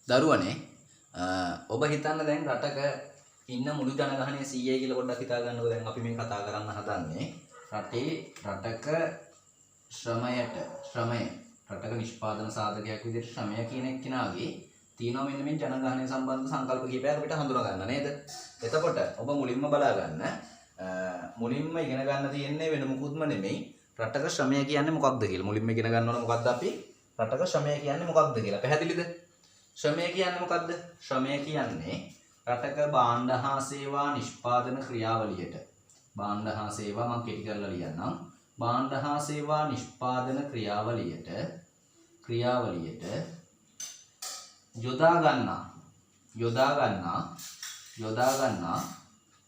දරුවනේ ඔබ හිතන්න දැන් රටක ඉන්න මුළු ජනගහනය 100යි කියලා පොඩ්ඩක් හිතා ගන්නකො. දැන් අපි මේ කතා කරන්න හදන්නේ රටක ශ්‍රමය රටක නිෂ්පාදන සාධකයක් විදිහට ශ්‍රමය කියන එක්කිනාගේ තියෙනවා මෙන්න මේ ජනගහනය සම්බන්ධ සංකල්ප කිහිපයක් අපිට හඳුනා ගන්න නේද? එතකොට ඔබ මුලින්ම බලා ගන්න මුලින්ම ඉගෙන ගන්න තියෙන්නේ වෙන මොකුත්ම නෙමෙයි රටක ශ්‍රමය කියන්නේ මොකක්ද කියලා. මුලින්ම ඉගෙන ගන්න ඕන මොකක්ද අපි රටක ශ්‍රමය කියන්නේ මොකක්ද කියලා. පැහැදිලිද? ශ්‍රමය කියන්නේ මොකක්ද? ශ්‍රමය කියන්නේ රටක භාණ්ඩ හා සේවා නිෂ්පාදන ක්‍රියාවලියට භාණ්ඩ හා සේවා මම කෙටි කරලා ලියන්නම්. භාණ්ඩ හා සේවා නිෂ්පාදන ක්‍රියාවලියට යොදා ගන්නා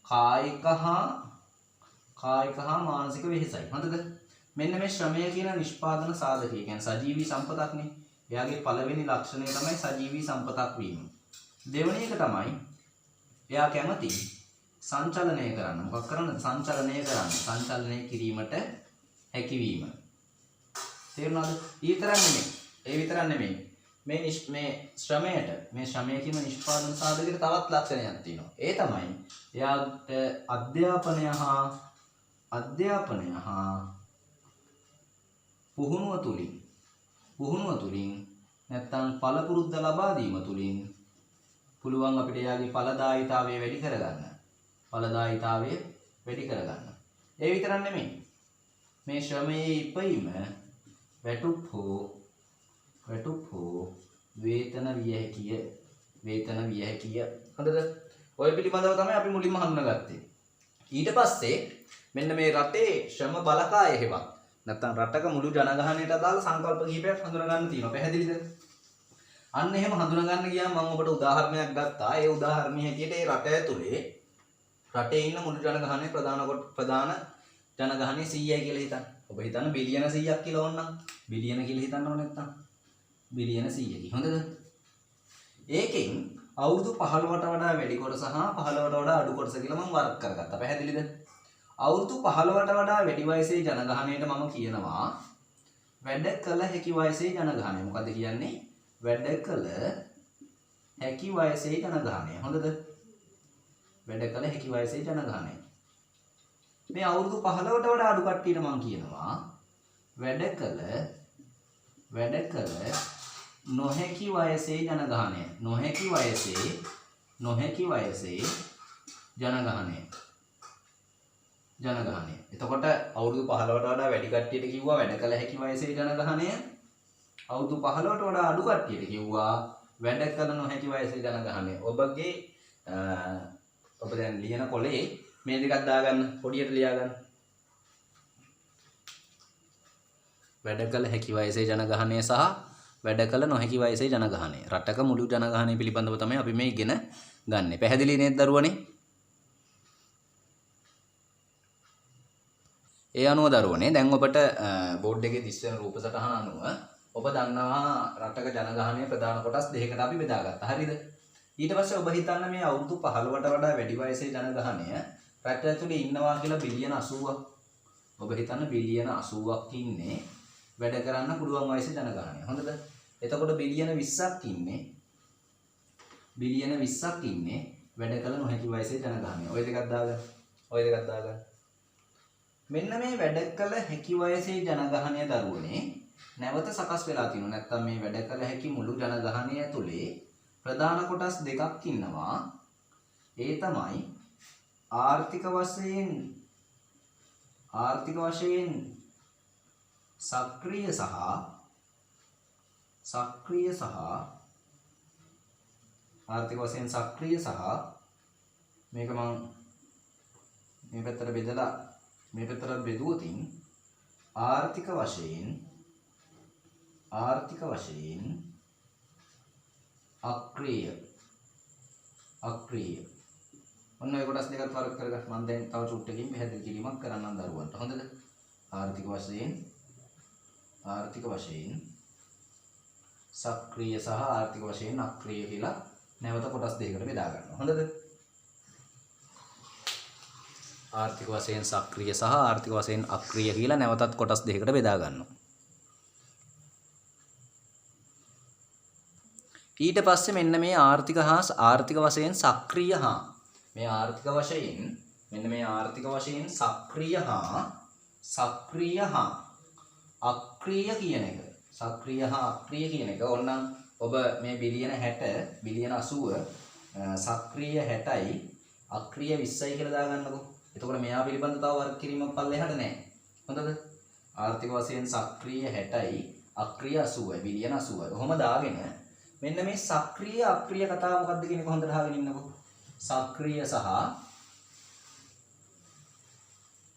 කායික හා මානසික වෙහෙසයි. හරිද? මෙන්න මේ ශ්‍රමය කියන නිෂ්පාදන සාධකය කියන්නේ සජීවී සම්පතක්නේ. එයාගේ පළවෙනි ලක්ෂණය තමයි සජීවී සම්පතක් වීම. දෙවෙනි එක තමයි එයා කැමති සංචලනය කරන්න. මොකක් කරන්නද? සංචලනය කිරීමට හැකියවීම. තේරුණාද? ඒ විතරක් නෙමෙයි. මේ ශ්‍රමය කියන නිෂ්පාදන සාධකයට තවත් ලක්ෂණයක් තියෙනවා. ඒ තමයි එයාට අධ්‍යාපනය හා පුහුණුව තුලින් නැත්නම් පළපුරුද්ද ලබා දීම තුලින් පුළුවන් අපිට එයාගේ ඵලදායීතාවය වැඩි කරගන්න. ඒ විතරක් නෙමෙයි. මේ ශ්‍රමයේ ඉපීම වැටුප් හෝ වේතන විය හැකිය. හරිද? ඔය පිළිබඳව තමයි අපි මුලින්ම හඳුනාගත්තේ. ඊට පස්සේ මෙන්න මේ රටේ ශ්‍රම බලකාය හේවත් නැත්නම් රටක මුළු ජනගහනයට අදාළ සංකල්ප කිහිපයක් හඳුනා ගන්න තියෙනවා. පැහැදිලිද? අන්න එහෙම හඳුනා ගන්න ගියාම මම ඔබට උදාහරණයක් ගත්තා. ඒ උදාහරණය හැටියට ඒ රට ඇතුලේ රටේ ඉන්න මුළු ජනගහනයේ ප්‍රධාන ජනගහනය 100යි කියලා හිතන්න. ඔබ හිතන්න බිලියන 100ක් කියලා ඕනනම් බිලියන කියලා හිතන්නව නැත්තම් බිලියන 100කි. හොඳද? ඒකෙන් අවුරුදු 15ට වඩා වැඩි කොටස හා 15ට වඩා අඩු කොටස කියලා මම වර්ග කරගත්තා. පැහැදිලිද? අවුරුදු 15ට වඩා වැඩි වයසේ ජනගහනයට මම කියනවා වැඩ කළ හැකි වයසේ ජනගහනය. මොකද කියන්නේ? වැඩ කළ හැකි වයසේ ජනගහනය. හොඳද? වැඩ කළ හැකි වයසේ ජනගහනය. මේ අවුරුදු 15ට වඩා අඩු කට්ටියට මම කියනවා වැඩ කළ නොහැකි වයසේ ජනගහනය. නොහැකි වයසේ ජනගහනය. එතකොට අවුරුදු 15ට වඩා වැඩි කට්ටියට කිව්වා වැඩ කළ හැකි වයසේ ජනගහනය. අවුරුදු 15ට වඩා අඩු කට්ටියට කිව්වා වැඩ කළ නොහැකි වයසේ ජනගහනය. ඔබ දැන් ලියන කොලේ මේ දෙකක් දාගන්න, පොඩියට ලියා ගන්න. වැඩ කළ හැකි වයසේ ජනගහනය සහ වැඩ කළ නොහැකි වයසේ ජනගහනය. රටක මුළු ජනගහනය පිළිබඳව තමයි අපි මේ ඉගෙන ගන්න. පැහැදිලි නේද දරුවනේ? ඒ අනුව දරුවනේ දැන් ඔබට බෝඩ් එකේ දිස්වෙන රූප සටහන අනුව ඔබ දන්නවා රටක ජනගහනය ප්‍රධාන කොටස් දෙකකට අපි බෙදාගත්තා. හරිද? ඊට පස්සේ ඔබ හිතන්න මේ අවුරුදු 15ට වඩා වැඩි වයසේ ජනගහනය රට ඇතුලේ ඉන්නවා කියලා බිලියන 80ක්. ඔබ හිතන්න බිලියන 80ක් ඉන්නේ වැඩ කරන්න පුළුවන් වයසේ ජනගහනය. හොඳද? එතකොට බිලියන 20ක් ඉන්නේ වැඩ කළ නොහැකි වයසේ ජනගහනය. ඔය දෙකක් දාගන්න. මෙන්න මේ වැඩ කළ හැකි වයසේ ජනගහනය දරුවනේ නැවත සකස් වෙලා තියෙනවා. නැත්තම් මේ වැඩ කළ හැකි මුළු ජනගහනය ඇතුලේ ප්‍රධාන කොටස් දෙකක් ඉන්නවා. ඒ තමයි ආර්ථික වශයෙන් සක්‍රිය සහ මේක මම මේ පැත්තට බෙදලා මේ පැත්තට බෙදුවොතින් ආර්ථික වශයෙන් අක්‍රිය. ඔන්න ඔය කොටස් දෙකක් වර්ග කරගන්න. මම දැන් තව චුට්ටකින් පැහැදිලි කිරීමක් කරන්නම් දරුවන්ට. හොඳද? ආර්ථික වශයෙන් සක්‍රිය සහ ආර්ථික වශයෙන් අක්‍රිය කියලා නැවත කොටස් දෙකකට බෙදා ගන්නවා. හොඳද? ආර්ථික වශයෙන් සක්‍රිය සහ ආර්ථික වශයෙන් අක්‍රිය කියලා නැවතත් කොටස් දෙකකට බෙදා ගන්නවා. ඊට පස්සේ මෙන්න මේ ආර්ථික වශයෙන් සක්‍රීය හා මේ ආර්ථික වශයෙන් මෙන්න මේ ආර්ථික වශයෙන් සක්‍රීය හා අක්‍රීය කියන එක. සක්‍රීය හා අක්‍රීය කියන එක ඕනනම් ඔබ මේ බිලියන 60 බිලියන 80 සක්‍රීය 60යි අක්‍රීය 20යි කියලා දාගන්නකො. එතකොට මෙයා පිළිබඳ තව වර්ග කිරීමක් පල්ලෙහාට නැහැ. හොඳද? ආර්ථික වශයෙන් සක්‍රීය 60යි අක්‍රීය 80යි බිලියන 80යි. කොහොම දාගෙන මෙන්න මේ සක්‍රීය අක්‍රීය කතාව මොකක්ද කියන එක හොඳට අහගෙන ඉන්නකො.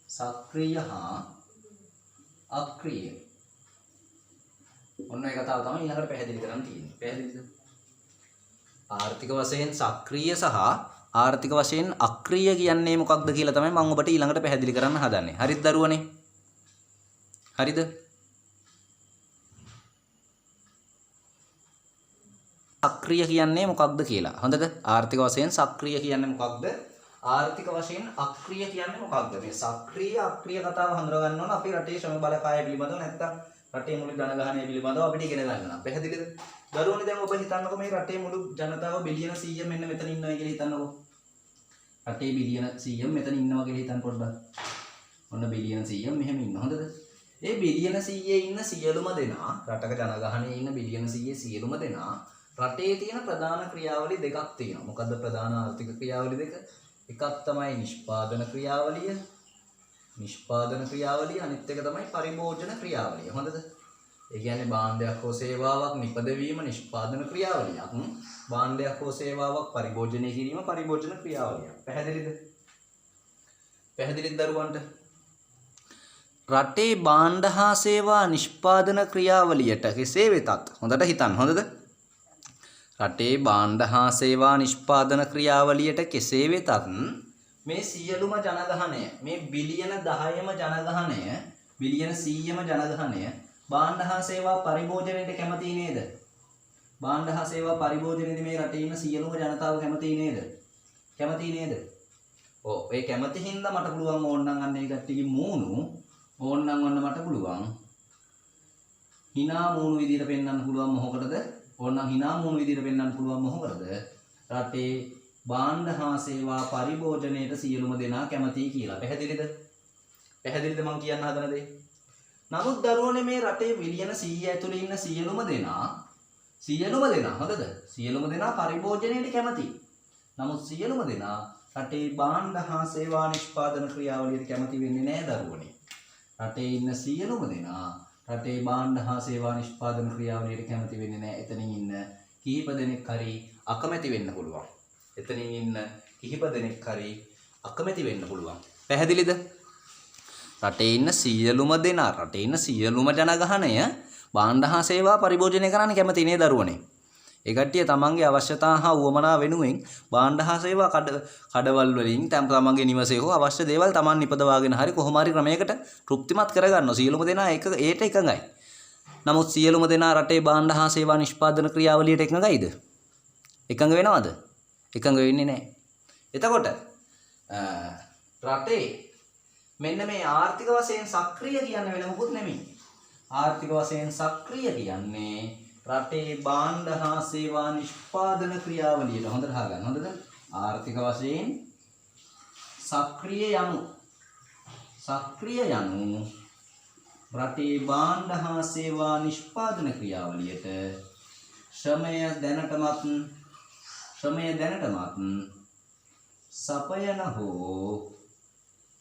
සක්‍රීය හා අක්‍රීය. ඔන්න ඒ කතාව තමයි ඊළඟට පැහැදිලි කරන්න තියෙන්නේ. පැහැදිලිද? ආර්ථික වශයෙන් සක්‍රීය සහ ආර්ථික වශයෙන් අක්‍රීය කියන්නේ මොකක්ද කියලා තමයි මම ඔබට ඊළඟට පැහැදිලි කරන්න හදන්නේ. හරිද දරුවනේ? හරිද? සක්‍රීය කියන්නේ මොකක්ද කියලා. හොඳද? ආර්ථික වශයෙන් සක්‍රීය කියන්නේ මොකක්ද? ආර්ථික වශයෙන් අක්‍රීය කියන්නේ මොකක්ද? මේ සක්‍රීය අක්‍රීය කතාව හඳුනා ගන්න ඕන අපේ රටේ ශ්‍රම බලකාය පිළිබඳව නැත්නම් රටේ මුළු ජනගහනය පිළිබඳව අපිට ඉගෙන ගන්න. පැහැදිලිද? දරුවනේ දැන් ඔබ හිතන්නකෝ මේ රටේ මුළු ජනතාව බිලියන 100 මෙන්න මෙතන ඉන්නවා කියලා හිතන්නකෝ. රටේ බිලියන 100 මෙතන ඉන්නවා කියලා හිතන්න පොඩ්ඩක්. ඔන්න බිලියන 100 මෙහෙම ඉන්න. හොඳද? ඒ බිලියන 100 ඉන්න සියලුම දෙනා රටක ජනගහනයේ ඉන්න බිලියන 100 සියලුම දෙනා රටේ තියෙන ප්‍රධාන ක්‍රියාවලි දෙකක් තියෙනවා. මොකද්ද ප්‍රධාන ආර්ථික ක්‍රියාවලි දෙක? එකක් තමයි නිෂ්පාදන ක්‍රියාවලිය. අනිත් එක තමයි පරිභෝජන ක්‍රියාවලිය. හොඳද? ඒ කියන්නේ භාණ්ඩයක් හෝ සේවාවක් නිපදවීම නිෂ්පාදන ක්‍රියාවලියක්. භාණ්ඩයක් හෝ සේවාවක් පරිභෝජනය කිරීම පරිභෝජන ක්‍රියාවලියක්. පැහැදිලිද? පැහැදිලිද දරුවන්ට? රටේ භාණ්ඩ හා සේවා නිෂ්පාදන ක්‍රියාවලියට කෙසේ වෙතත් හොඳට හිතන්න. හොඳද? රටේ භාණ්ඩ හා සේවා නිෂ්පාදන ක්‍රියාවලියට කෙසේ වෙතත් මේ සියලුම ජනගහනය මේ බිලියන 10ම ජනගහනය බිලියන 100ම ජනගහනය භාණ්ඩ හා සේවා පරිභෝජනයට කැමති නේද? භාණ්ඩ හා සේවා පරිභෝජනයේදී මේ රටේ ඉන්න සියලුම ජනතාව කැමති නේද? කැමති නේද? ඔව් ඒ කැමති හින්දා මට පුළුවන් ඕනනම් අන්න ඒ කට්ටියගේ මූණු ඕනනම් ඔන්න මට පුළුවන් hina මූණු විදියට පෙන්වන්න පුළුවන් මොකටද? ඕනනම් hina මූණු විදියට පෙන්වන්න පුළුවන් මොකටද? රටේ භාණ්ඩ හා සේවා පරිභෝජනයට සියලුම දෙනා කැමතියි කියලා. පැහැදිලිද? පැහැදිලිද මම කියන්න හදන දේ? නමුත් දරුවනේ මේ රටේ බිලියන 100 ඇතුළේ ඉන්න සියලුම දෙනා හොඳද? සියලුම දෙනා පරිභෝජනයට කැමතියි. නමුත් සියලුම දෙනා රටේ භාණ්ඩ හා සේවා නිෂ්පාදන ක්‍රියාවලියට කැමති වෙන්නේ නැහැ දරුවනේ. රටේ ඉන්න සියලුම දෙනා රටේ භාණ්ඩ හා සේවා නිෂ්පාදන ක්‍රියාවලියට කැමති වෙන්නේ නැහැ. එතනින් ඉන්න කිහිප දෙනෙක් හරි අකමැති වෙන්න පුළුවන්. එතනින් ඉන්න කිහිප දෙනෙක් හරි අකමැති වෙන්න පුළුවන්. පැහැදිලිද? රටේ ඉන්න සියලුම දෙනා රටේ ඉන්න සියලුම ජනගහනය භාණ්ඩ හා සේවා පරිභෝජනය කරන්න කැමති නේ දරුවනේ. ඒ කට්ටිය තමන්ගේ අවශ්‍යතා හා උවමනා වෙනුවෙන් භාණ්ඩ හා සේවා කඩවල් වලින් තමන්ගේ නිවසේ හෝ අවශ්‍ය දේවල් තමන් නිපදවාගෙන හරි කොහොම හරි ක්‍රමයකට තෘප්තිමත් කරගන්නවා. සියලුම දෙනා ඒට එකඟයි. නමුත් සියලුම දෙනා රටේ භාණ්ඩ හා සේවා නිෂ්පාදන ක්‍රියාවලියට එකඟයිද? එකඟ වෙනවද? එකඟ වෙන්නේ නැහැ. එතකොට රටේ මෙන්න මේ ආර්ථික වශයෙන් සක්‍රීය කියන්නේ වෙන මොකුත් නෙමෙයි. ආර්ථික වශයෙන් සක්‍රීය කියන්නේ රටේ භාණ්ඩ හා සේවා නිෂ්පාදන ක්‍රියාවලියට හොඳට අහගන්න. හොඳද? ආර්ථික වශයෙන් සක්‍රීය යනු රටේ භාණ්ඩ හා සේවා නිෂ්පාදන ක්‍රියාවලියට ශ්‍රමය දැනටමත්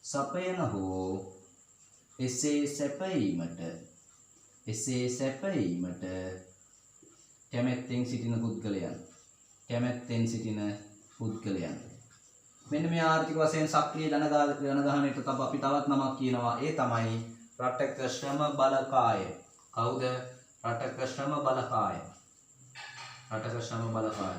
සපයන හෝ එසේ සැපයීමට කැමැත්තෙන් සිටින පුද්ගලයන් මෙන්න මේ ආර්ථික වශයෙන් සක්‍රීය ජනගහනයට අපි තවත් නමක් කියනවා. ඒ තමයි රටක ශ්‍රම බලකාය. කවුද? රටක ශ්‍රම බලකාය.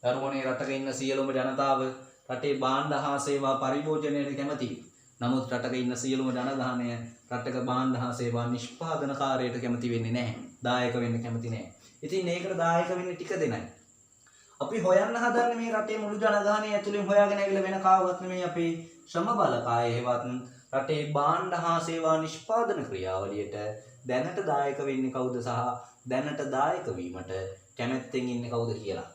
දරුවනේ රටක ඉන්න සියලුම ජනතාව රටේ භාණ්ඩ හා සේවා පරිභෝජනයට කැමතියි. නමුත් රටක ඉන්න සියලුම ජනගහනය රටක භාණ්ඩ හා සේවා නිෂ්පාදන කාර්යයට කැමති වෙන්නේ නැහැ. දායක වෙන්න කැමති නැහැ. ඉතින් මේකට දායක වෙන්නේ ටික දෙනයි. අපි හොයන්න හදන්නේ මේ රටේ මුළු ජනගහනය ඇතුළෙන් හොයාගෙන ඇවිල්ලා වෙන කාවවත් නෙමෙයි අපේ ශ්‍රම බලකාය හේවත් රටේ භාණ්ඩ හා සේවා නිෂ්පාදන ක්‍රියාවලියට දැනට දායක වෙන්නේ කවුද සහ දැනට දායක වීමට කැමැත්තෙන් ඉන්නේ කවුද කියලා.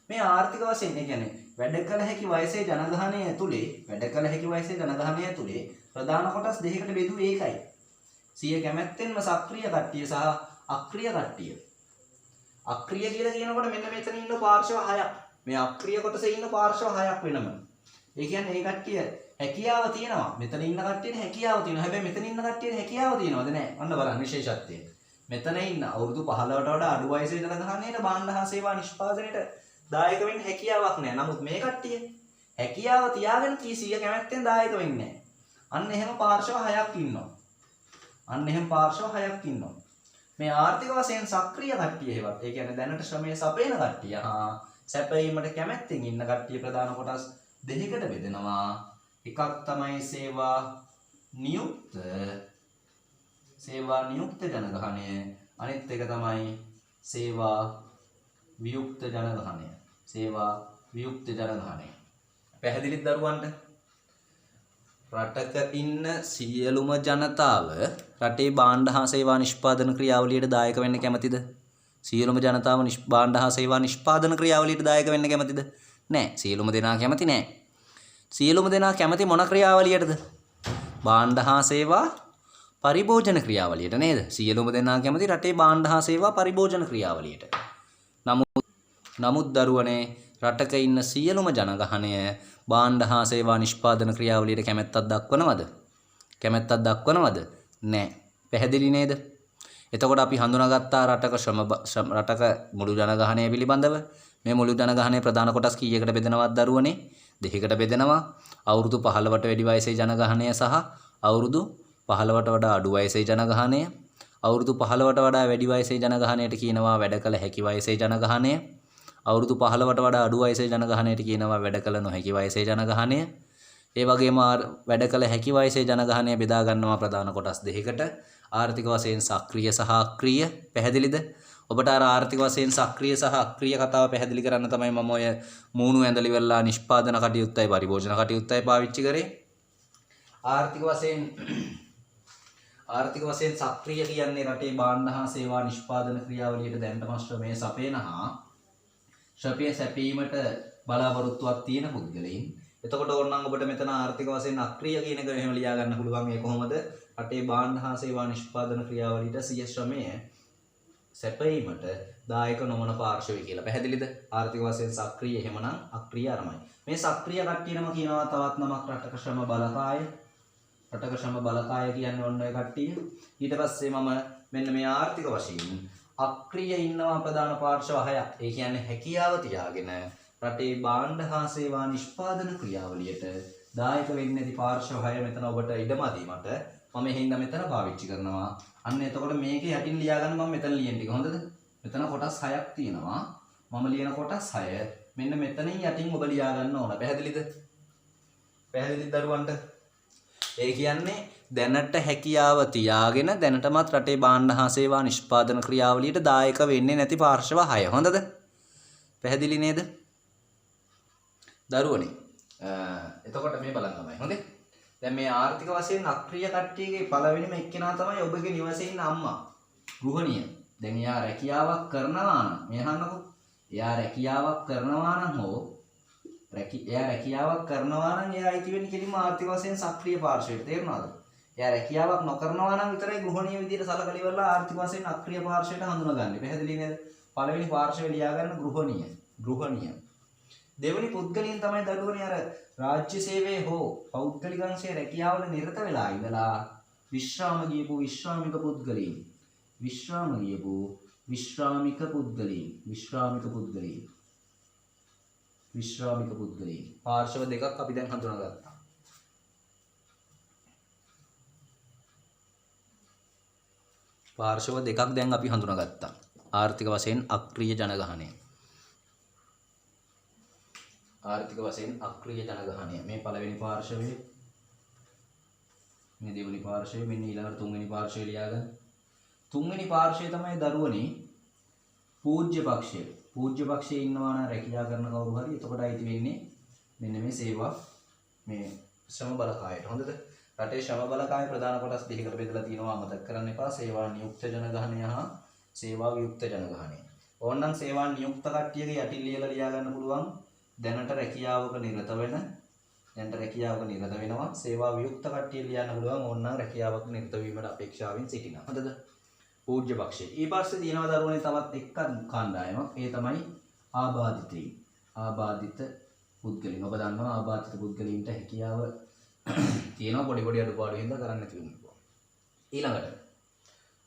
මේ ආර්ථික වශයෙන් කියන්නේ වැඩ කළ හැකි වයසේ ජනගහනය ඇතුලේ ප්‍රධාන කොටස් දෙකකට බෙදුවේ ඒකයි. සිය කැමැත්තෙන්ම සක්‍රීය කට්ටිය සහ අක්‍රීය කට්ටිය. අක්‍රීය කියලා කියනකොට මෙන්න මෙතන ඉන්න පාර්ශ්ව 6ක්. මේ අක්‍රීය කොටසේ ඉන්න පාර්ශ්ව 6ක් වෙනම. ඒ කියන්නේ මේ කට්ටිය හැකියාව තියෙනවා. මෙතන ඉන්න කට්ටියට හැකියාව තියෙනවා. හැබැයි මෙතන ඉන්න කට්ටියට හැකියාව තියෙනවද නැහැ. අන්න බලන්න විශේෂත්වය. මෙතන ඉන්න අවුරුදු 15ට වඩා අඩු වයසේ ජනගහනයට භාණ්ඩ හා සේවා නිෂ්පාදනයට දායක වෙන්න හැකියාවක් නැහැ. නමුත් මේ කට්ටිය හැකියාව තියාගෙන කීසිය කැමැත්තෙන් දායක වෙන්නේ නැහැ. අන්න එහෙම පාර්ශ්ව 6ක් ඉන්නවා. මේ ආර්ථික වශයෙන් සක්‍රීය කට්ටිය හේවත්. ඒ කියන්නේ දැනට ශ්‍රමයේ සපයන කට්ටිය හා සැපයීමට කැමැත්තෙන් ඉන්න කට්ටිය ප්‍රධාන කොටස් දෙකකට බෙදෙනවා. එකක් තමයි සේවා නියුක්ත ජනගහනය. අනිත් එක තමයි සේවා වියුක්ත ජනගහනය. පැහැදිලිද දරුවන්ට? රටක ඉන්න සියලුම ජනතාව රටේ භාණ්ඩ හා සේවා නිෂ්පාදන ක්‍රියාවලියට දායක වෙන්න කැමතිද? සියලුම ජනතාව භාණ්ඩ හා සේවා නිෂ්පාදන ක්‍රියාවලියට දායක වෙන්න කැමතිද? නැහැ. සියලුම දෙනා කැමති නැහැ. සියලුම දෙනා කැමති මොන ක්‍රියාවලියටද? භාණ්ඩ හා සේවා පරිභෝජන ක්‍රියාවලියට නේද? සියලුම දෙනා කැමති රටේ භාණ්ඩ හා සේවා පරිභෝජන ක්‍රියාවලියට. නමුත් දරුවනේ රටක ඉන්න සියලුම ජනගහනය භාණ්ඩ හා සේවා නිෂ්පාදන ක්‍රියාවලියට කැමැත්තක් දක්වනවද? නැහැ. පැහැදිලි නේද? එතකොට අපි හඳුනාගත්තා රටක මුළු ජනගහනය පිළිබඳව. මේ මුළු ජනගහනයේ ප්‍රධාන කොටස් කීයකට බෙදනවද දරුවනේ? දෙකකට බෙදෙනවා. අවුරුදු 15ට වැඩි වයසේ ජනගහනය සහ අවුරුදු 15ට වඩා අඩු වයසේ ජනගහනය. අවුරුදු 15ට වඩා වැඩි වයසේ ජනගහනයට කියනවා වැඩ කළ හැකි වයසේ ජනගහනය. අවුරුදු 15ට වඩා අඩු වයසේ ජනගහනයට කියනවා වැඩ කළ නොහැකි වයසේ ජනගහනය. ඒ වගේම වැඩ කළ හැකි වයසේ ජනගහනය බෙදා ගන්නවා ප්‍රධාන කොටස් දෙකකට. ආර්ථික වශයෙන් සක්‍රීය සහ අක්‍රීය. පැහැදිලිද? ඔබට අර ආර්ථික වශයෙන් සක්‍රීය සහ අක්‍රීය කතාව පැහැදිලි කරන්න තමයි මම ඔය මූණු ඇඳලි වෙලා නිෂ්පාදන කටයුත්තයි පරිභෝජන කටයුත්තයි පාවිච්චි කරේ. ආර්ථික වශයෙන් සක්‍රීය කියන්නේ රටේ භාණ්ඩ හා සේවා නිෂ්පාදන ක්‍රියාවලියට දැනටම ශ්‍රමයේ සපයන හා ශ්‍රමය සැපීමට බලාපොරොත්තුවක් තියෙන පුද්ගලයින්. එතකොට ඕනනම් ඔබට මෙතන ආර්ථික වශයෙන් අක්‍රීය කියන එක එහෙම ලියා ගන්න පුළුවන්. ඒ කොහොමද? රටේ භාණ්ඩ හා සේවා නිෂ්පාදන ක්‍රියාවලියට සිය ශ්‍රමය සැපීමට දායක නොවන පාර්ශවය කියලා. පැහැදිලිද? ආර්ථික වශයෙන් සක්‍රීය එහෙමනම් අක්‍රීය අරමයි. මේ සක්‍රීය කට්ටියනම කියනවා තවත් නමක් රටක ශ්‍රම බලකාය. රටක ශ්‍රම බලකාය කියන්නේ ඔන්න ඔය කට්ටිය. ඊට පස්සේ මම මෙන්න මේ ආර්ථික වශයෙන් අක්‍රීය ඉන්නවා ප්‍රධාන පාර්ශ්ව 6ක්. ඒ කියන්නේ හැකියාව තියාගෙන රටේ භාණ්ඩ හා සේවා නිෂ්පාදන ක්‍රියාවලියට දායක වෙන්නේ නැති පාර්ශ්ව 6 මෙතන ඔබට ඉඩමදී මට මම එහෙනම් මෙතන පාවිච්චි කරනවා. අන්න එතකොට මේකේ යටින් ලියා ගන්න මම මෙතන ලියන ටික හොඳද? මෙතන කොටස් 6ක් තියෙනවා. මම ලියන කොටස් 6 මෙන්න මෙතනින් යටින් ඔබ ලියා ගන්න ඕන. පැහැදිලිද? පැහැදිලිද දරුවන්ට? ඒ කියන්නේ දැනට හැකියාව තියාගෙන දැනටමත් රටේ භාණ්ඩ හා සේවා නිෂ්පාදන ක්‍රියාවලියට දායක වෙන්නේ නැති පාර්ශ්ව 6. හොඳද? පැහැදිලි නේද? දරුවනේ. එතකොට මේ බලන්න තමයි. හොඳේ? දැන් මේ ආර්ථික වශයෙන් අක්‍රීය කට්ටියගේ පළවෙනිම එක්කෙනා තමයි ඔබගේ නිවසේ ඉන්න අම්මා. ගෘහණිය. දැන් එයා රැකියාවක් කරනවා නම් මේ අහන්නකො. එයා රැකියාවක් කරනවා නම් එයා අයිති වෙන්නේ කෙලින්ම ආර්ථික වශයෙන් සක්‍රීය පාර්ශවයට. තේරුණාද? එයා රැකියාවක් නොකරනවා නම් විතරයි ගෘහණිය විදියට සලකලා ඉවරලා ආර්ථික වශයෙන් අක්‍රීය පාර්ශවයට හඳුනාගන්නේ. පැහැදිලි නේද? පළවෙනි පාර්ශවය ලියා ගන්න ගෘහණිය. දෙවෙනි පුද්ගලයන් තමයි දරුවනේ අර රාජ්‍ය සේවයේ හෝ පෞද්ගලික අංශයේ රැකියාවල නිරත වෙලා ඉඳලා විශ්‍රාම ගියපු විශ්‍රාමික පුද්ගලයන් පාර්ශව දෙකක් අපි දැන් හඳුනාගත්තා. ආර්ථික වශයෙන් අක්‍රීය ජනගහනය. මේ පළවෙනි පාර්ශවයේ මේ දෙවෙනි පාර්ශවයේ මෙන්න ඊළඟට තුන්වෙනි පාර්ශවය ලියාගන්න. තුන්වෙනි පාර්ශවය තමයි දරුවනේ පූජ්‍ය පක්ෂය. පූජ්‍ය පක්ෂයේ ඉන්නවා නම් රැකියා කරන කවුරු හරි එතකොට අයිති වෙන්නේ මෙන්න මේ සේවා මේ ශ්‍රම බලකායට. හොඳද? රටේ ශ්‍රම බලකාය ප්‍රධාන කොටස් දෙකකට බෙදලා තියෙනවා අමතක කරන්න එපා. සේවා නියුක්ත ජනගහනය හා සේවා වියුක්ත ජනගහනය. ඕනනම් සේවා නියුක්ත කට්ටියගේ යටින් ලියලා ලියා ගන්න පුළුවන්. දැනට රැකියාවක නිරත වෙන දැනට රැකියාවක නිරත වෙනවා. සේවා වියුක්ත කට්ටිය ලියන්න පුළුවන් ඕනනම් රැකියාවක නිරත වීමට අපේක්ෂාවෙන් සිටිනවා. හරිද? පූජ්‍ය පක්ෂය. ඊට පස්සේ දිනව දරුවනේ තවත් එක්ක කණ්ඩායමක්. ඒ තමයි ආබාධිතයින්. ආබාධිත පුද්ගලයන්. ඔබ දන්නවා ආබාධිත පුද්ගලයන්ට හැකියාව තියෙනවා පොඩි පොඩි අඩුපාඩු හින්දා කරන්න නැති වෙනවා. ඊළඟට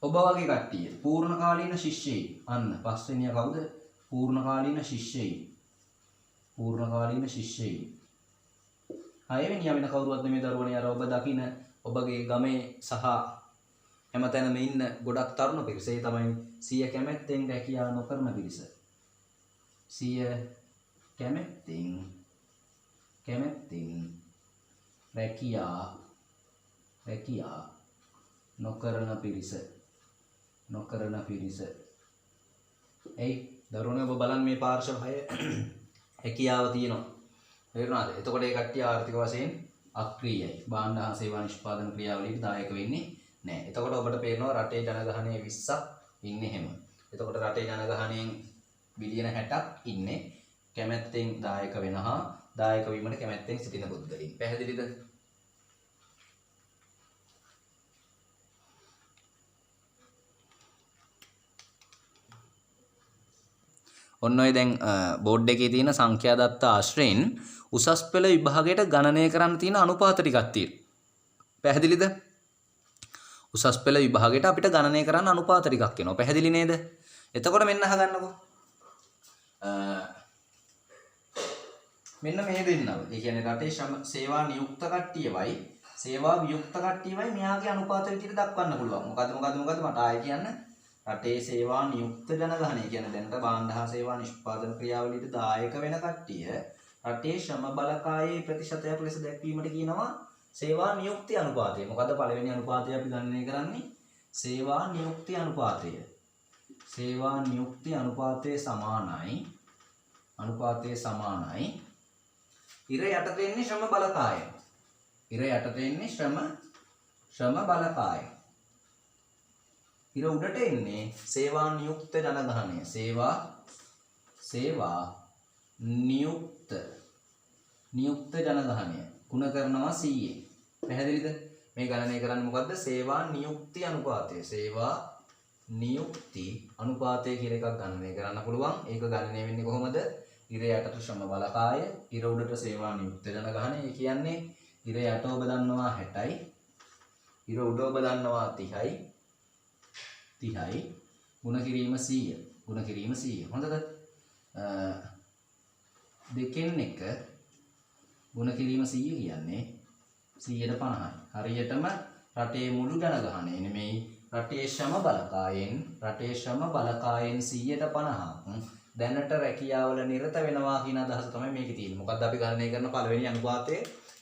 ඔබ වගේ කට්ටිය පූර්ණ කාලීන ශිෂ්‍යයින්. අන්න පස්වෙනිය කවුද? පූර්ණ කාලීන ශිෂ්‍යයින්. පූර්ණ කාලීන ශිෂ්‍යයින්. හයවෙනිය වෙන කවුරුවත් නෙමෙයි දරුවනේ අර ඔබ දකින ඔබගේ ගමේ සහ හැමතැනම ඉන්න ගොඩක් තරුණ පිරිස. ඒ තමයි සිය කැමැත්තෙන් රැකියාව නොකරන පිරිස. සිය කැමැත්තෙන් රැකියා නොකරන පිරිස. එයි දරුවනේ ඔබ බලන්න මේ පාර්ශව 6 හැකියාව තියෙනවා. තේරුණාද? එතකොට ඒ කට්ටිය ආර්ථික වශයෙන් අක්‍රීයයි. භාණ්ඩ හා සේවා නිෂ්පාදන ක්‍රියාවලියට දායක වෙන්නේ නැහැ. එතකොට ඔබට පේනවා රටේ ජනගහනය 20ක් ඉන්නේ හැම. එතකොට රටේ ජනගහනයෙන් බිලියන 60ක් ඉන්නේ කැමැත්තෙන් දායක වෙන හා දායක වීමට කැමැත්තෙන් සිටින පුද්ගලයන්. පැහැදිලිද? ඔන්න ඔය දැන් බෝඩ් එකේ තියෙන සංඛ්‍යා දත්ත ආශ්‍රයෙන් උසස් පෙළ විභාගයට ගණනය කරන්න තියෙන අනුපාත ටිකක් තියෙනවා. පැහැදිලිද? උසස් පෙළ විභාගයට අපිට ගණනය කරන්න අනුපාත ටිකක් එනවා. පැහැදිලි නේද? එතකොට මෙන්න අහගන්නකෝ. මෙන්න මේ දෙන්නව. ඒ කියන්නේ රටේ සේවා නියුක්ත කට්ටියවයි සේවා වියුක්ත කට්ටියවයි මෙයාගේ අනුපාත විදිහට දක්වන්න පුළුවන්. මොකද මට ආයෙ කියන්න. රටේ සේවා නියුක්ත ජනගහනය කියන්නේ දැනට භාණ්ඩ හා සේවා නිෂ්පාදන ක්‍රියාවලියට දායක වෙන කට්ටිය රටේ ශ්‍රම බලකායේ ප්‍රතිශතයක් ලෙස දැක්වීමට කියනවා සේවා නියුක්ති අනුපාතය. මොකද පළවෙනි අනුපාතය අපි ගණනය කරන්නේ සේවා නියුක්ති අනුපාතය. සේවා නියුක්ති අනුපාතයේ සමානයි ඉර යටතේ ඉන්නේ ශ්‍රම බලකාය. ඉර යටතේ ඉන්නේ ශ්‍රම බලකාය. ඉර උඩට එන්නේ සේවා නියුක්ත ජනගහනය. සේවා නියුක්ත ජනගහනය ගුණ කරනවා 100. පැහැදිලිද? මේ ගණනය කරන්නේ මොකද්ද? සේවා නියුක්ති අනුපාතය. සේවා නියුක්ති අනුපාතය කියලා එකක් ගණනය කරන්න පුළුවන්. ඒක ගණනය වෙන්නේ කොහොමද? ඉර යටට ශ්‍රම බලකාය, ඉර උඩට සේවා නියුක්ත ජනගහනය. ඒ කියන්නේ ඉර යට ඔබ දන්නවා 60යි, ඉර උඩ ඔබ දන්නවා 30යි. ගුණ කිරීම 100. හොඳද? දෙකෙන් එක ගුණ කිරීම 100 කියන්නේ 150යි. හරියටම රටේ මුළු ජනගහනය නෙමෙයි රටේ ශ්‍රම බලකායෙන් 150ක් දැනට රැකියාවල නිරත වෙනවා කියන අදහස තමයි මේකේ තියෙන්නේ. මොකද්ද අපි ගණනය කරන පළවෙනි අනුපාතය?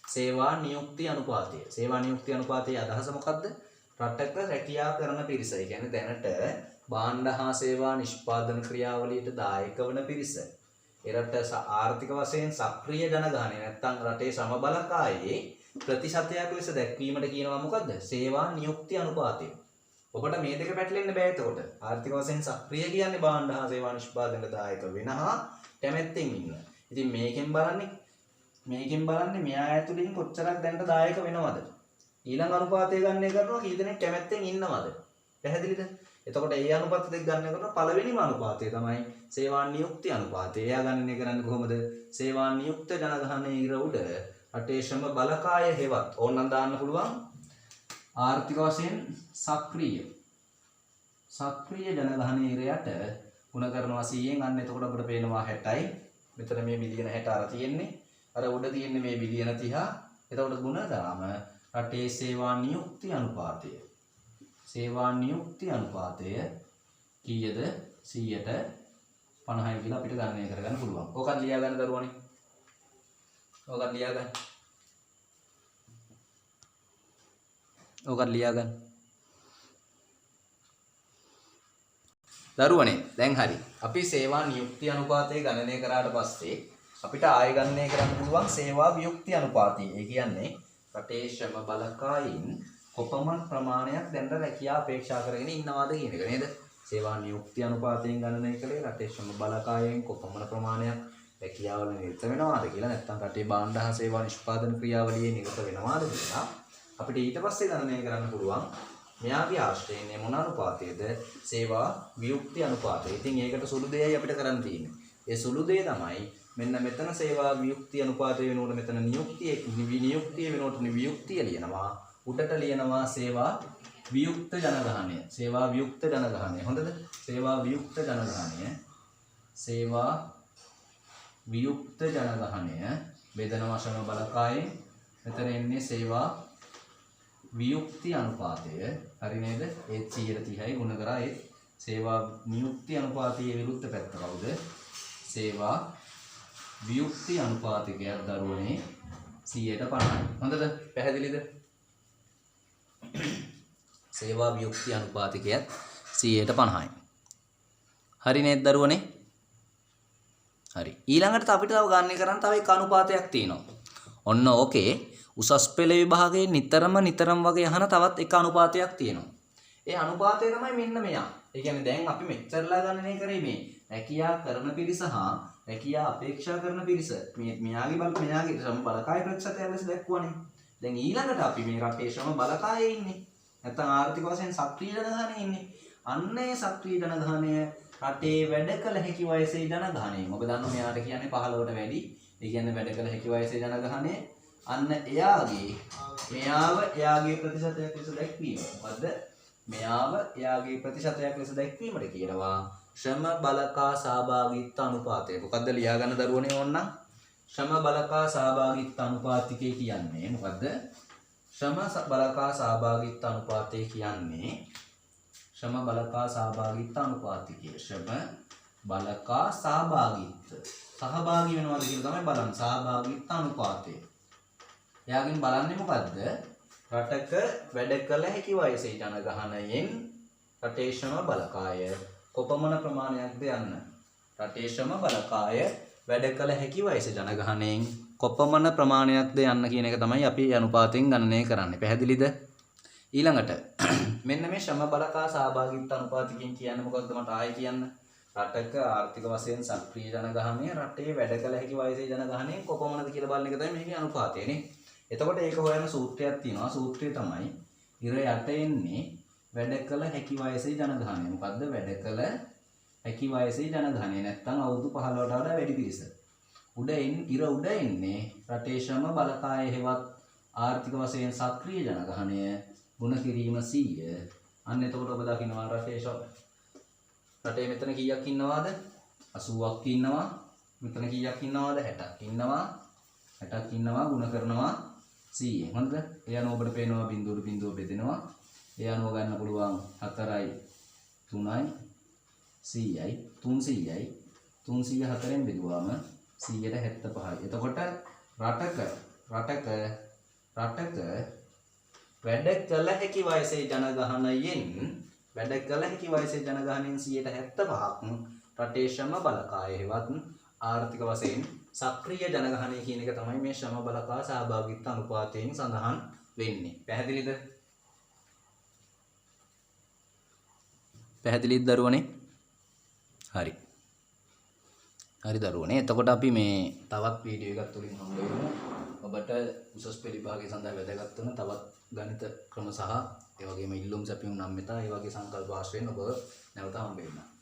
සේවා නියුක්ති අනුපාතය. සේවා නියුක්ති අනුපාතයේ අදහස මොකද්ද? රටක රැකියාව කරන පිරිස. ඒ කියන්නේ දැනට භාණ්ඩ හා සේවා නිෂ්පාදන ක්‍රියාවලියට දායක වන පිරිස. එරට ආර්ථික වශයෙන් සක්‍රීය ජනගහනය නැත්නම් රටේ සම බලකායේ ප්‍රතිශතයක් ලෙස දැක්වීමට කියනවා මොකද්ද? සේවා නියුක්ති අනුපාතය. ඔබට මේ දෙක පැටලෙන්න බෑ එතකොට. ආර්ථික වශයෙන් සක්‍රීය කියන්නේ භාණ්ඩ හා සේවා නිෂ්පාදනයට දායක වෙනහා කැමැත්තෙන් ඉන්න. ඉතින් මේකෙන් බලන්නේ මෙයා ඇතුලින් කොච්චරක් දැනට දායක වෙනවද? ඊළඟ අනුපාතය ගණනය කරනවා කී දෙනෙක් කැමැත්තෙන් ඉන්නවද? පැහැදිලිද? එතකොට ඒ අනුපාත දෙක ගණනය කරනවා පළවෙනිම අනුපාතය තමයි සේවා නියුක්ති අනුපාතය. එයා ගණනය කරන්නේ කොහොමද? සේවා නියුක්ත ජනගහනයේ ඉර උඩ රටේ ශ්‍රම බලකාය හේවත් ඕනනම් දාන්න පුළුවන් ආර්ථික වශයෙන් සක්‍රීය ජනගහනයේ ඉර යට ගුණ කරනවා 100න්. අන්න එතකොට අපිට පේනවා 60යි. මෙතන මේ බිලියන 60 අර තියෙන්නේ. අර උඩ තියෙන්නේ මේ බිලියන 30. එතකොට ගුණ දාම රටේ සේවා නියුක්ති අනුපාතය. සේවා නියුක්ති අනුපාතය කීයද? 100ට 50යි කියලා අපිට ගණනය කරගන්න පුළුවන්. ඕකත් ලියා ගන්න දරුවනේ. ඕකත් ලියා ගන්න. දරුවනේ දැන් හරි. අපි සේවා නියුක්ති අනුපාතය ගණනය කරාට පස්සේ අපිට ආය ගණනය කරන්න පුළුවන් සේවා වියුක්ති අනුපාතය. ඒ කියන්නේ රටේ ශ්‍රම බලකායින් කොපමණ ප්‍රමාණයක් දැන් රැකියාව අපේක්ෂා කරගෙන ඉන්නවාද කියන එක නේද? සේවා නියුක්ති අනුපාතයෙන් ගණනය කළේ රටේ ශ්‍රම බලකායෙන් කොපමණ ප්‍රමාණයක් රැකියාවල නිරත වෙනවාද කියලා නැත්නම් රටේ භාණ්ඩ හා සේවා නිෂ්පාදන ක්‍රියාවලියේ නිරත වෙනවාද කියලා අපිට ඊට පස්සේ ගණනය කරන්න පුළුවන් මෙයාගේ ආශ්‍රයනේ මොන අනුපාතයේද සේවා වියුක්ති අනුපාතය. ඉතින් ඒකට සුළු දෙයයි අපිට කරන්න තියෙන්නේ. ඒ සුළු දෙය තමයි මෙන්න මෙතන සේවා වියුක්ති අනුපාතය වෙනකොට මෙතන නියුක්තිය වෙනකොට වියුක්තිය ලියනවා. උඩට ලියනවා සේවා වියුක්ත ජනගහනය. සේවා වියුක්ත ජනගහනය. හොඳද? සේවා වියුක්ත ජනගහනය. සේවා වියුක්ත ජනගහනය බෙදනවා ශ්‍රම බලකායෙන්. මෙතන එන්නේ සේවා වියුක්ති අනුපාතය. හරි නේද? ඒ 130යි ගුණ කරා ඒ සේවා නියුක්ති අනුපාතයේ විරුද්ධ පැත්ත කවුද? සේවා වියුක්ති අනුපාතිකයක් දරුවනේ 150යි. හොඳද? පැහැදිලිද? සේවා වියුක්ති අනුපාතිකයක් 150යි. හරි නේද දරුවනේ? හරි. ඊළඟට අපිට තව ගන්න කරන් තව එක අනුපාතයක් තියෙනවා. ඔන්න ඕකේ උසස් පෙළ විභාගයේ නිතරම වගේ අහන තවත් එක අනුපාතයක් තියෙනවා. ඒ අනුපාතය තමයි මෙන්න මෙයා. ඒ කියන්නේ දැන් අපි මෙච්චරලා ගණනය කරේ මේ රැකියා කරන පිරිස හා රැකියා අපේක්ෂා කරන පිරිස. මෙයාගේ ශ්‍රම බලකාය ප්‍රතිශතය ලෙස දැක්වුවානේ. දැන් ඊළඟට අපි මේ රටේ ශ්‍රම බලකායේ ඉන්නේ. නැත්නම් ආර්ථික වශයෙන් සක්‍රීය ජනගහනයේ ඉන්නේ. අන්න ඒ සක්‍රීය ජනගහනය රටේ වැඩ කළ හැකි වයසේ ජනගහනය. ඔබ දන්නවා මෙයාට කියන්නේ 15ට වැඩි. ඒ කියන්නේ වැඩ කළ හැකි වයසේ ජනගහනය. අන්න එයාගේ ප්‍රතිශතයක් ලෙස දැක්වීම. මොකද්ද? මෙයාව එයාගේ ප්‍රතිශතයක් ලෙස දැක්වීමට කියනවා ශ්‍රම බලකා සහභාගීත්ව අනුපාතය. මොකද්ද ලියා ගන්න දරුවනේ ඕනනම්? ශ්‍රම බලකා සහභාගීත්ව අනුපාතිකය කියන්නේ මොකද්ද? ශ්‍රම බලකා සහභාගීත්ව අනුපාතය කියන්නේ ශ්‍රම බලකා සහභාගීත්ව අනුපාතිකය. ශ්‍රම බලකා සහභාගීත්ව. සහභාගී වෙනවද කියලා තමයි බලන්නේ. සහභාගීත්ව අනුපාතය. එයාගෙන් බලන්නේ මොකද්ද? රටක වැඩ කළ හැකි වයසේ ජනගහනයෙන් රටේ ශ්‍රම බලකාය කොපමණ ප්‍රමාණයක්ද යන්න. රටේ ශ්‍රම බලකාය වැඩ කළ හැකි වයසේ ජනගහනයෙන් කොපමණ ප්‍රමාණයක්ද යන්න කියන එක තමයි අපි අනුපාතයෙන් ගණනය කරන්නේ. පැහැදිලිද? ඊළඟට මෙන්න මේ ශ්‍රම බලකා සහභාගීත්ව අනුපාතිකයෙන් කියන්නේ මොකක්ද මට ආයෙ කියන්න. රටක ආර්ථික වශයෙන් සක්‍රීය ජනගහනය රටේ වැඩ කළ හැකි වයසේ ජනගහනයෙන් කොපමණද කියලා බලන එක තමයි මේකේ අනුපාතය නේ. එතකොට ඒක හොයන සූත්‍රයක් තියෙනවා. සූත්‍රය තමයි ඉර යට එන්නේ වැඩ කළ හැකි වයසේ ජනගහනය. මොකද්ද වැඩ කළ හැකි වයසේ ජනගහනය? නැත්නම් අවුරුදු 15ට වඩා වැඩි පිරිස. ඉර උඩ එන්නේ රටේ ශ්‍රම බලකාය හෙවත් ආර්ථික වශයෙන් සක්‍රීය ජනගහනය ගුණ කිරීම 100. අන්න එතකොට ඔබ දකින්නවා රටේ මෙතන කීයක් ඉන්නවද? 80ක් ඉන්නවා. මෙතන කීයක් ඉන්නවද? 60ක් ඉන්නවා. 60ක් ඉන්නවා ගුණ කරනවා 100. හොඳද? ඒ අනුව ඔබට පේනවා බිඳුවට බිඳුව බෙදෙනවා. ඒ අනුව ගන්න පුළුවන් 4යි 3යි 100යි 300යි 304න් බෙදුවාම 175යි. එතකොට රටක වැඩ කළ හැකි වයසේ ජනගහනයෙන් 75%ක් රටේ ශ්‍රම බලකාය හෙවත් ආර්ථික වශයෙන් සක්‍රීය ජනගහනය කියන එක තමයි මේ ශ්‍රම බලකා සහභාගීත්ව අනුපාතයෙන් සඳහන් වෙන්නේ. පැහැදිලිද? පැහැදිලිද දරුවනේ? හරි. හරි දරුවනේ. එතකොට අපි මේ තවත් වීඩියෝ එකක් තුලින් හම්බ වෙමු. ඔබට උසස් පෙළ විභාගය සඳහා වැදගත් වන තවත් ගණිත ක්‍රම සහ ඒ වගේම ඉල්ලුම් සැපයුම් නම් මෙතන ඒ වගේ සංකල්ප ආශ්‍රයෙන් ඔබ නැවත හම්බ වෙනවා.